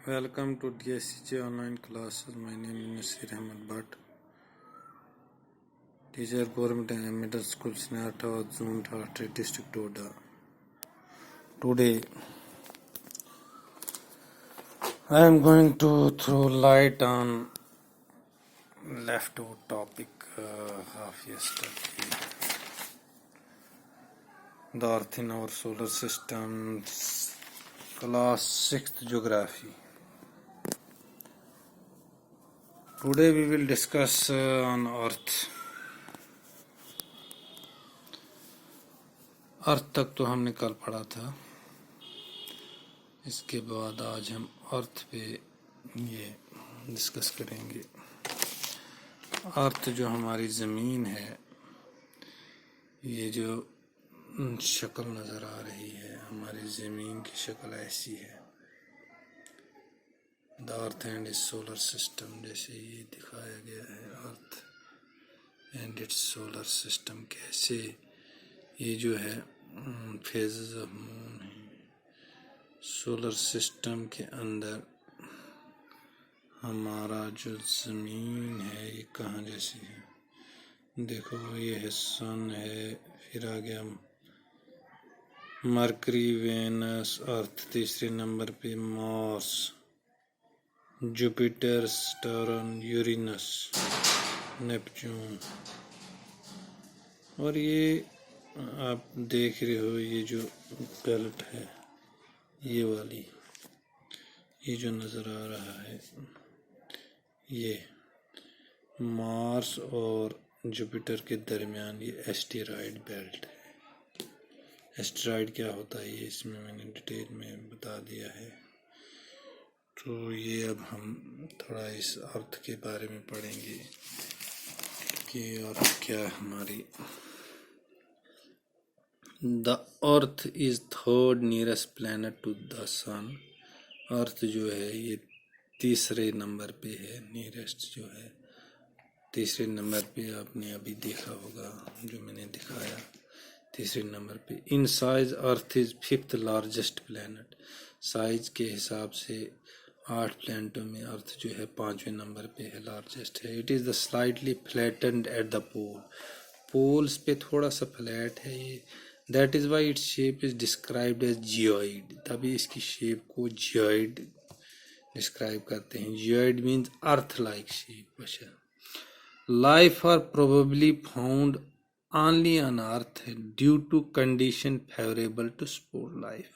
Welcome to DSCJ online classes. My name is Nasir Ahmed Bhatt. Teacher Government and Middle School Snarta Zone Thate District Oda. Today I am going to throw light on leftover topic of yesterday. The Earth in our solar system, class 6th Geography. Today we will discuss on Earth. अर्थ तक तो हमने कल पढ़ा था. इसके बाद आज हम अर्थ पे ये डिस्कस करेंगे. अर्थ जो हमारी ज़मीन है, ये जो शक्ल नज़र आ रही है, हमारी ज़मीन की शक्ल ऐसी है. The earth and it's solar system, जैसे ये दिखाया गया है. Earth and it's solar system, कैसे ये जो है फेजेस ऑफ मून है. सोलर सिस्टम के अंदर हमारा जो ज़मीन है ये कहाँ जैसी है. देखो ये है सन है, फिर आ गया मरकरी, वेनस, अर्थ तीसरे नंबर पे, Mars, Jupiter, Saturn, Uranus, Neptune. और ये आप देख रहे हो ये जो बेल्ट है, ये वाली, ये जो नज़र आ रहा है, ये मार्स और जुपिटर के दरमियान ये एस्टेरॉयड बेल्ट है. एस्टेरॉयड क्या होता है ये इसमें मैंने डिटेल में बता दिया है. तो ये अब हम थोड़ा इस अर्थ के बारे में पढ़ेंगे कि अर्थ क्या है हमारी. The earth is third nearest planet to the sun. Earth जो है ये तीसरे नंबर पे है. नियरेस्ट जो है तीसरे नंबर पे, आपने अभी देखा होगा जो मैंने दिखाया, तीसरे नंबर पे. In size earth is fifth largest planet. Size के हिसाब से 8 प्लैनेटों में अर्थ जो है 5वें नंबर पे है, लार्जेस्ट है. It is the slightly flattened at the pole. Poles पे थोड़ा सा फ्लैट है ये. That is why its shape is described as geoid. तभी इसकी शेप को जियोइड डिस्क्राइब करते हैं. Geoid means earth like shape. अच्छा, life are probably found only on earth due to condition favourable to support life.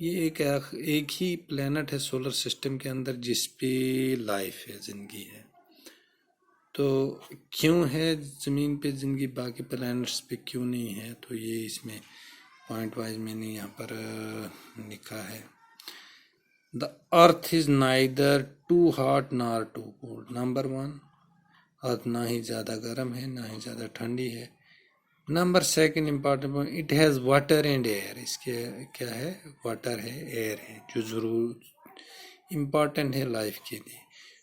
ये एक ही planet है सोलर सिस्टम के अंदर जिसपे लाइफ है, जिंदगी है. तो क्यों है ज़मीन पे जिंदगी, बाकी प्लैनेट्स पे क्यों नहीं है, तो ये इसमें पॉइंट वाइज मैंने यहाँ पर लिखा है. The earth is neither too hot nor too cold. Number 1, earth ना ही ज़्यादा गर्म है ना ही ज़्यादा ठंडी है. Number 2 important point, it has water and air. इसके क्या है, वाटर है, एयर है, जो ज़रूर इम्पॉर्टेंट है लाइफ के लिए.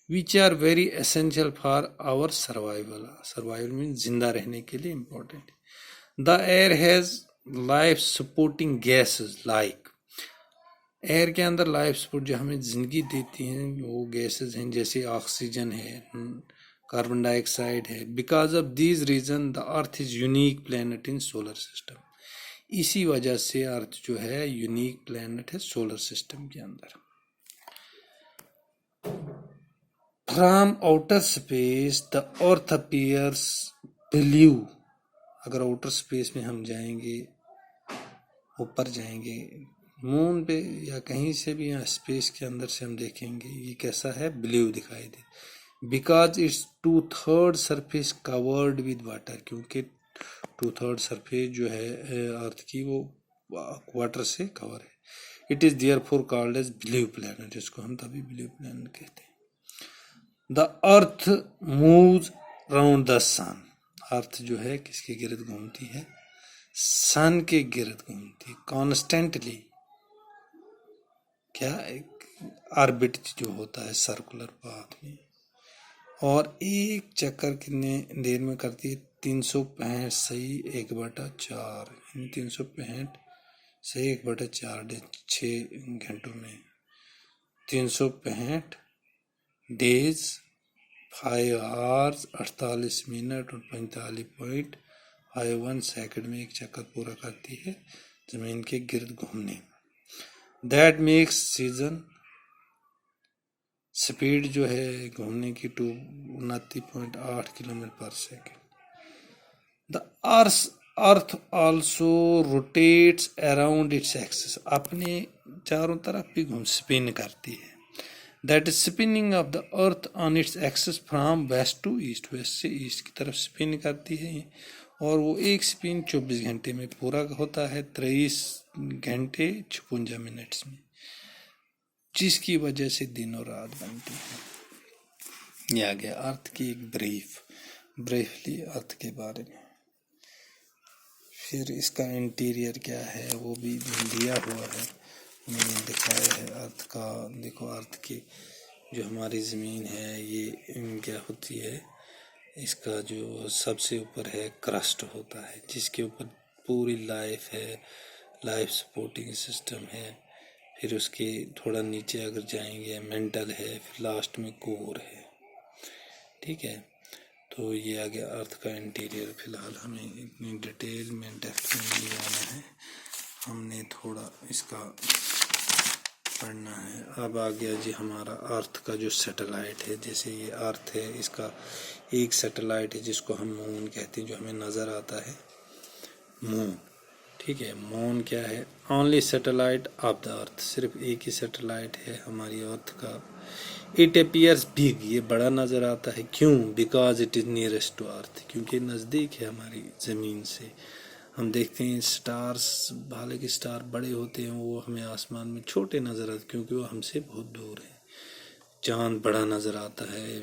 Which are very essential for our survival. Survival mean जिंदा रहने के लिए important. The air has life supporting gases like. Air के अंदर लाइफ सपोर्ट जो हमें जिंदगी देती हैं वो गैसेस हैं, जैसे ऑक्सीजन है, कार्बन डाइऑक्साइड है. Because of these reason the earth is unique planet in solar system. इसी वजह से अर्थ जो है यूनिक प्लैनेट है सोलर सिस्टम के अंदर. From outer space the earth appears blue. अगर आउटर स्पेस में हम जाएंगे, ऊपर जाएंगे मून पे या कहीं से भी, यहाँ स्पेस के अंदर से हम देखेंगे ये कैसा है, ब्लू दिखाई दे. Because it's 2/3 surface covered with water. क्योंकि 2/3 सरफेस जो है अर्थ की वो वाटर से कवर है. It is therefore called as blue planet. इसको हम तभी ब्लू प्लैनेट कहते हैं. The earth moves round the sun. Earth जो है किसके गिर्द घूमती है, सन के गिर्द घूमती है कॉन्स्टेंटली. क्या, एक ऑर्बिट जो होता है सर्कुलर पाथ में. और एक चक्कर कितने देर में करती है, 365 सही 1/4. 365 सही 1/4 6 घंटों में 365 डेज, 5 आवर्स, 48 मिनट और 45.51 सेकंड में एक चक्कर पूरा करती है जमीन के गिर्द घूमने। दैट मेक्स सीजन स्पीड जो है घूमने की 29.8 किलोमीटर पर second. The earth also rotates around its axis, अपने चारों तरफ भी स्पिन करती है। That is spinning of the earth on its axis from west to east, west से ईस्ट की तरफ स्पिन करती है और वो एक स्पिन 24 घंटे में पूरा होता है, 23 घंटे 56 मिनट्स में, जिसकी वजह से दिन और रात बनती है। ये आ गया अर्थ की एक ब्रीफली अर्थ के बारे में। फिर इसका इंटीरियर क्या है वो भी दिया हुआ है, मैंने दिखाया है अर्थ का। देखो अर्थ की जो हमारी ज़मीन है ये क्या होती है, इसका जो सबसे ऊपर है क्रस्ट होता है, जिसके ऊपर पूरी लाइफ है, लाइफ सपोर्टिंग सिस्टम है। फिर उसके थोड़ा नीचे अगर जाएंगे मेंटल है, फिर लास्ट में कोर है। ठीक है, तो ये आ गया अर्थ का इंटीरियर। फिलहाल हमें इतनी डिटेल में डेप्थ में नहीं आना है, हमने थोड़ा इसका पढ़ना है। अब आ गया जी हमारा अर्थ का जो सैटेलाइट है। जैसे ये अर्थ है, इसका एक सैटेलाइट है जिसको हम मून कहते हैं, जो हमें नज़र आता है मून। ठीक है, मून क्या है, ओनली सैटेलाइट ऑफ द अर्थ, सिर्फ एक ही सैटेलाइट है हमारी अर्थ का। इट अपीयर्स बिग, ये बड़ा नज़र आता है, क्यों, because it is nearest to earth, क्योंकि नज़दीक है हमारी ज़मीन से। हम देखते हैं स्टार्स, हालांकि स्टार बड़े होते हैं, वो हमें आसमान में छोटे नज़र आते क्योंकि वो हमसे बहुत दूर है। चाँद बड़ा नज़र आता है,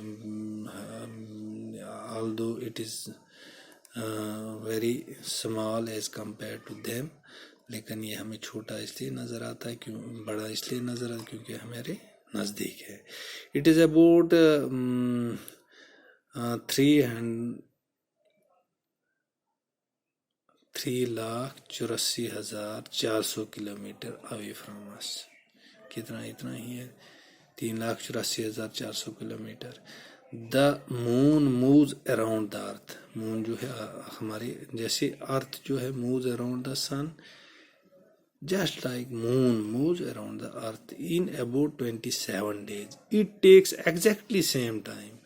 although it is very small as compare to them, लेकिन ये हमें छोटा इसलिए नज़र आता है, क्यों बड़ा इसलिए नज़र आता है क्योंकि हमारे नज़दीक है। It is about 3,84,400 kilometre away from us. कितना, इतना ही है, 3,84,400 kilometre. The moon moves around the earth, moon जो है हमारे जैसे अर्थ जो है moves around the sun, just like moon moves around the earth in about 27 days. It takes exactly same time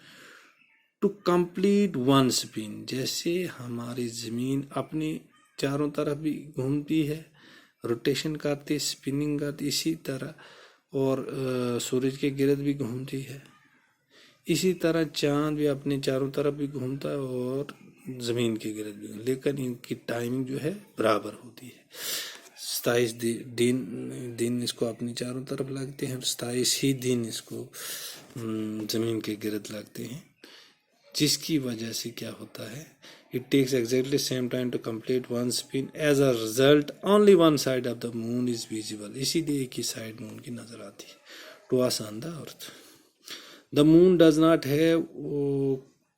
to complete one spin. जैसे हमारी ज़मीन अपने चारों तरफ भी घूमती है, रोटेशन करती है, स्पिनिंग करती, इसी तरह और सूरज के गिर्द भी घूमती है, इसी तरह चाँद भी अपने चारों तरफ भी घूमता है और ज़मीन के गिर्द भी, लेकिन इनकी टाइमिंग जो है बराबर होती है। 27 दिन इसको अपनी चारों तरफ लगते हैं, 27 ही दिन इसको ज़मीन के गिर्द लगते हैं, जिसकी वजह से क्या होता है, it takes exactly same time to complete one spin. As a result only one side of the moon is visible, इसीलिए एक ही साइड मून की नज़र आती है to us on the earth. The moon does not have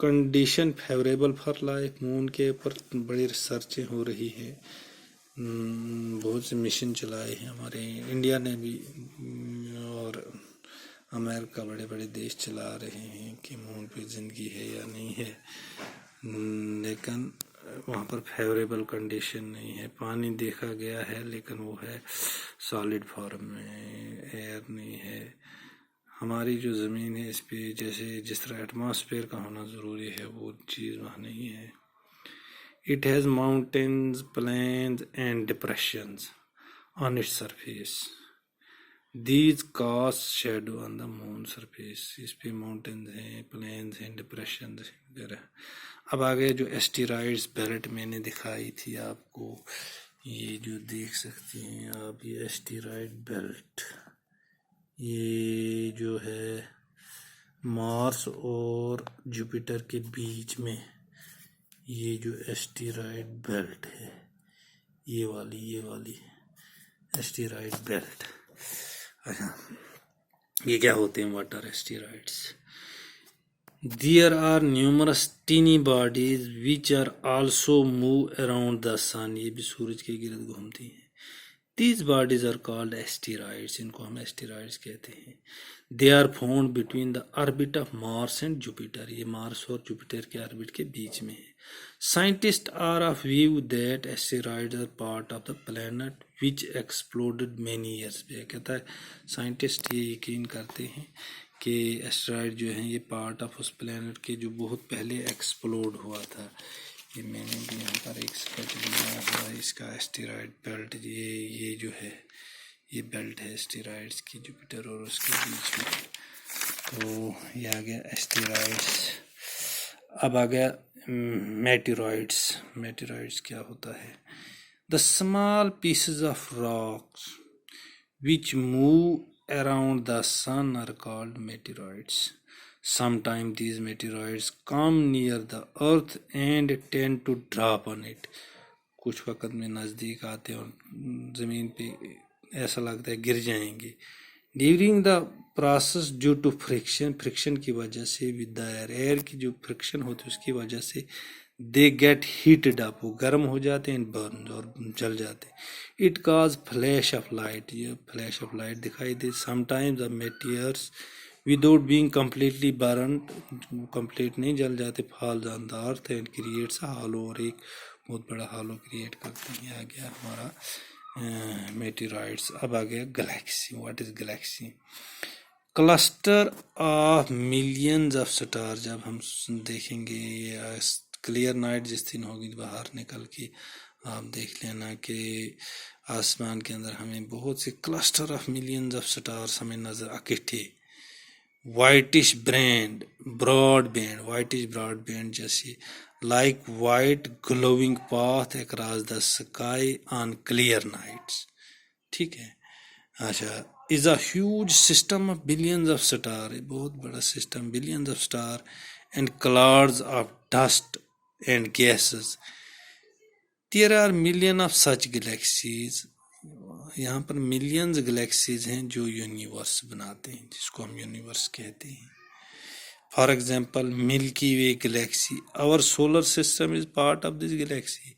condition favourable for life, moon के ऊपर बड़ी रिसर्चें हो रही है, बहुत से मिशन चलाए हैं हमारे इंडिया ने भी, और अमेरिका, बड़े बड़े देश चला रहे हैं कि मून पे ज़िंदगी है या नहीं है, लेकिन वहाँ पर फेवरेबल कंडीशन नहीं है। पानी देखा गया है लेकिन वो है सॉलिड फॉर्म में, एयर नहीं है। हमारी जो ज़मीन है इस पे जैसे जिस तरह एटमॉस्फेयर का होना ज़रूरी है, वो चीज़ वहाँ नहीं है। It has mountains, plains and depressions on its surface. These cast shadow on the moon surface. इस पे mountains हैं, plains हैं, depressions वगैरह। अब आगे जो एस्टेरॉइड्स बेल्ट मैंने दिखाई थी आपको, ये जो देख सकते हैं आप, ये एस्टेरॉइड बेल्ट, ये जो है मार्स और जुपिटर के बीच में ये जो एस्टेरॉइड बेल्ट है, ये वाली एस्टेरॉइड बेल्ट। अच्छा, ये क्या होते हैं water asteroids? There are numerous tiny bodies which are also move around the sun, ये भी सूरज के गिर्द घूमती हैं। These bodies are called asteroids. इनको हम asteroids कहते हैं. They are found between the orbit of Mars and Jupiter. ये मार्स और जुपिटर के ऑर्बिट के बीच में है. Scientists are of view that asteroids are part of the planet which exploded many years back. कहता है साइंटिस्ट ये यकीन करते हैं कि एस्टेरॉयड जो हैं ये पार्ट ऑफ उस प्लेनेट के जो बहुत पहले एक्सप्लोड हुआ था. ये मैंने भी यहाँ पर एक स्केच बनाया हुआ है इसका. एस्टेरॉयड बेल्ट ये जो है ये बेल्ट है एस्टेरॉयड्स की जुपिटर और उसके बीच में. तो ये आ गया एस्टेरॉयड्स. अब आ गया मेटेरॉइड्स. मेटेरॉइड्स क्या होता है? The small pieces of rocks which move around the sun are called meteoroids. Sometimes these meteoroids come near the earth and tend to drop on it. कुछ वक्त में नज़दीक आते हैं और ज़मीन पे ऐसा लगता है गिर जाएंगे. During the process due to friction की वजह से with the air की जो फ्रिक्शन होती है उसकी वजह से they get heated up, वो गर्म हो जाते हैं, burn और जल जाते हैं. It cause flash of light, ये flash of light दिखाई दे. Sometimes the meteors without being completely burned, complete नहीं जल जाते, falls on the earth and creates a hollow, और एक बहुत बड़ा हॉलो क्रिएट करते हैं. आ गया हमारा मेटेरॉइड्स. अब आ गया Galaxy. What is Galaxy? Cluster of millions of star. जब हम देखेंगे ये क्लियर नाइट जिस दिन होगी बाहर निकल के आप देख लेना कि आसमान के अंदर हमें बहुत से cluster of millions of stars हमें नजर इकट्ठे. whitish broadband जैसे like white glowing path across the sky on clear nights. ठीक है. अच्छा. is a huge system of billions of star, बहुत बड़ा system, billions of star and clouds of dust and gases. there are million of such galaxies. यहाँ पर millions galaxies हैं जो universe बनाते हैं, जिसको हम यूनिवर्स कहते हैं. For example Milky Way galaxy. Our solar system is part of this galaxy.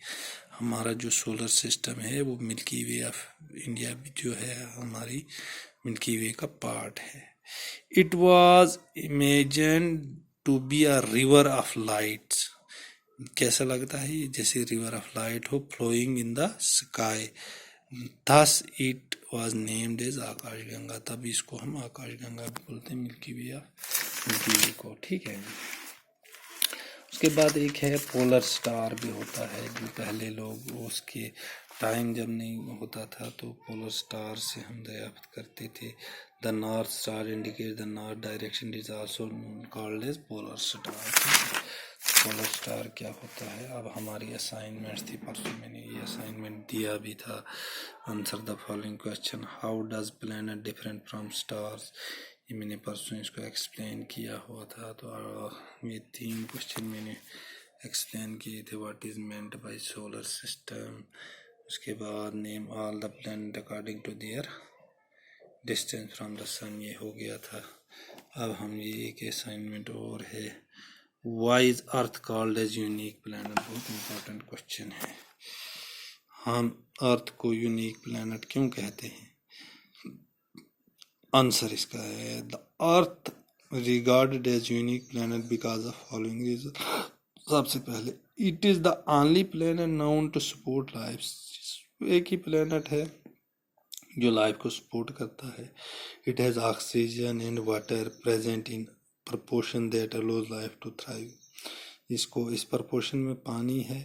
हमारा जो सोलर सिस्टम है वो मिल्की वे ऑफ इंडिया भी जो है हमारी मिल्की वे का पार्ट है. It was imagined to be a river of lights. कैसा लगता है ये? जैसे रिवर ऑफ लाइट हो flowing in the sky. Thus it was named as Akash Ganga. तब इसको हम आकाश गंगा भी बोलते हैं, मिल्की वे को. ठीक है. उसके बाद एक है पोलर स्टार भी होता है, जो पहले लोग उसके टाइम जब नहीं होता था तो पोलर स्टार से हम दरियाफ्त करते थे. The north star indicate the north direction, is also called as polar star. Polar star क्या होता है? अब हमारी असाइनमेंट्स थी, परसों मैंने ये असाइनमेंट दिया भी था. Answer the following question. How does planet different from stars. ये मैंने परसों इसको एक्सप्लेन किया हुआ था. तो ये 3 क्वेश्चन मैंने एक्सप्लेन किए थे. What is meant by solar system. उसके बाद name all the planet according to their distance from the sun, ये हो गया था. अब हम ये एक असाइनमेंट और है. Why is Earth called as unique planet? बहुत इम्पोर्टेंट क्वेश्चन है. हम अर्थ को यूनिक प्लैनेट क्यों कहते हैं? आंसर इसका है the earth regarded as unique planet because of following reason. सबसे पहले it is the only planet known to support life. एक ही प्लैनेट है जो लाइफ को सपोर्ट करता है. It has oxygen and water present in proportion that allows life to thrive. इसको इस proportion में पानी है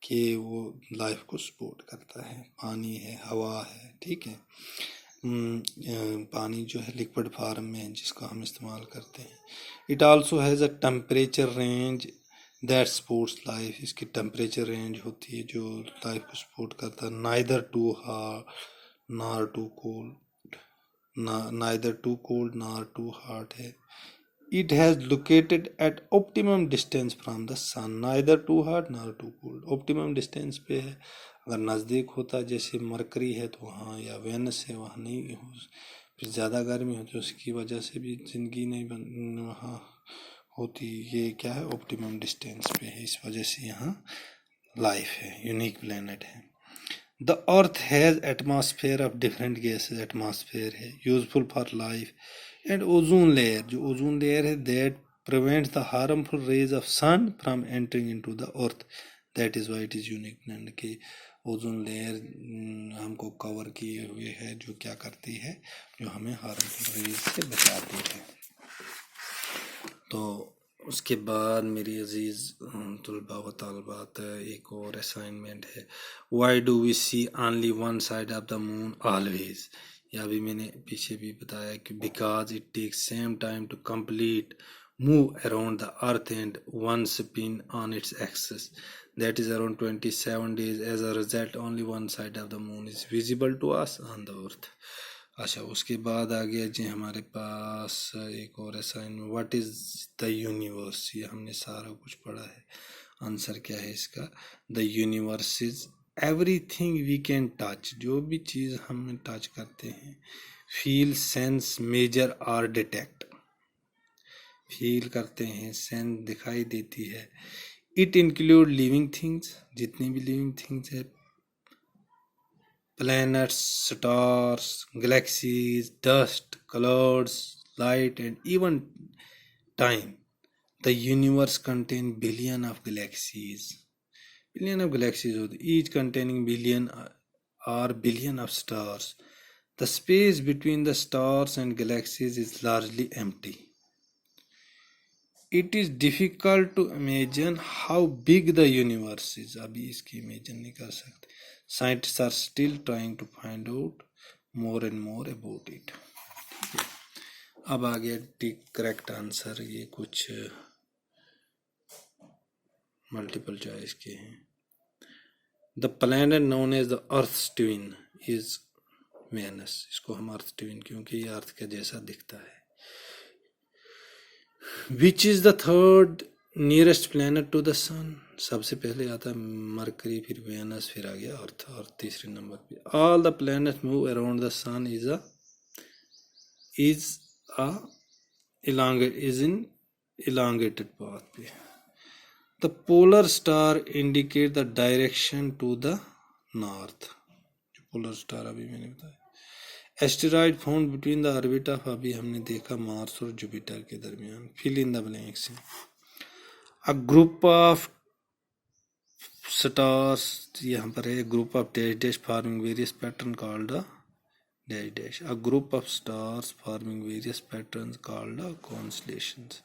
कि वो लाइफ को सपोर्ट करता है. पानी है, हवा है. ठीक है. पानी जो है लिक्विड फॉर्म में है जिसका हम इस्तेमाल करते हैं. It also has a temperature range that supports life. इसकी टेम्परेचर रेंज होती है जो लाइफ को सपोर्ट करता है. Neither too hot nor too cold, neither too cold nor too hot है. It has located at optimum distance from the sun, neither too hot nor too cold. optimum distance पे है. अगर नज़दीक होता जैसे मरकरी है तो वहाँ, या वेनस है वहाँ नहीं हो, फिर ज़्यादा गर्मी होती है, उसकी वजह से भी ज़िंदगी नहीं वहाँ होती. ये क्या है? ऑप्टिमम डिस्टेंस पे है, इस वजह से यहाँ लाइफ है, यूनिक प्लैनेट है. The earth has atmosphere of different gases, atmosphere है, useful for life, and ozone layer, जो ओजोन लेयर है that prevents the harmful rays of sun from entering into the earth, that is why it is unique planet. कि ozone layer हमको cover किए हुए है, जो क्या करती है, जो हमें हार्मफुल रेज से बचाती है। तो उसके बाद मेरी अजीज़ तलबा व तालबात एक और असाइनमेंट है, why do we see only one side of the moon always. या भी मैंने पीछे भी बताया कि because it takes same time to complete move around the earth and one spin on its axis, that is around 27 days। As a result only one side of the moon is visible to us on the earth. अच्छा, उसके बाद आ गया जी हमारे पास एक और assignment, what is the universe. ये हमने सारा कुछ पढ़ा है। आंसर क्या है इसका, the universe is everything we can touch, जो भी चीज़ हम टच करते हैं, फील, सेंस, मेजर और डिटेक्ट, फील करते हैं, सेंस दिखाई देती है। इट इंक्लूड लिविंग थिंग्स, जितनी भी लिविंग थिंग्स है, planets, stars, galaxies, dust, clouds, light, and even time. The universe contains billion of galaxies. Billion of galaxies, each containing billion or billion of stars. The space between the stars and galaxies is largely empty. It is difficult to imagine how big the universe is. अभी इसकी imagine नहीं कर सकते। Scientists are still trying to find out more and more about it. अब आ गया correct answer, ये कुछ multiple choice के हैं। The planet known as the earth twin is Venus, इसको हम अर्थ ट्विन क्योंकि ये अर्थ के जैसा दिखता है। Which is the third nearest planet to the sun, सबसे पहले आता है मरकरी, फिर वेनस, फिर आ गया अर्थ, और तीसरे नंबर पे। All the planets move around the sun is in elongated path पे। The polar star indicate the direction to the north, जो पोलर स्टार अभी मैंने बताया। Asteroid found between the orbit of, अभी हमने देखा मार्स और जुपिटर के दरमियान। Fill in the blanks. A group of stars, यहाँ पर है group of dash dash forming various pattern called the dash dash. A group of stars forming various pattern called the constellations.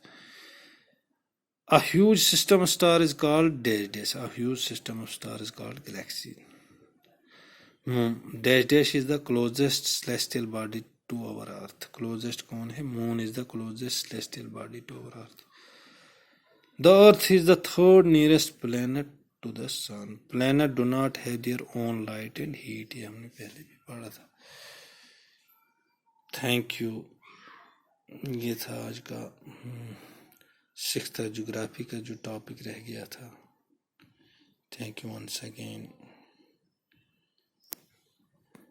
A huge system of star is called dash dash. A huge system of star is called galaxy. Dash dash is the closest celestial body to our Earth. Closest कौन है? Moon is the closest celestial body to our Earth. The Earth is the third nearest planet to the Sun. Planet do not have their own light and heat. ये हमने पहले भी पढ़ा था। Thank you. ये था आज का 6th ज्योग्राफी का जो टॉपिक रह गया था। Thank you once again.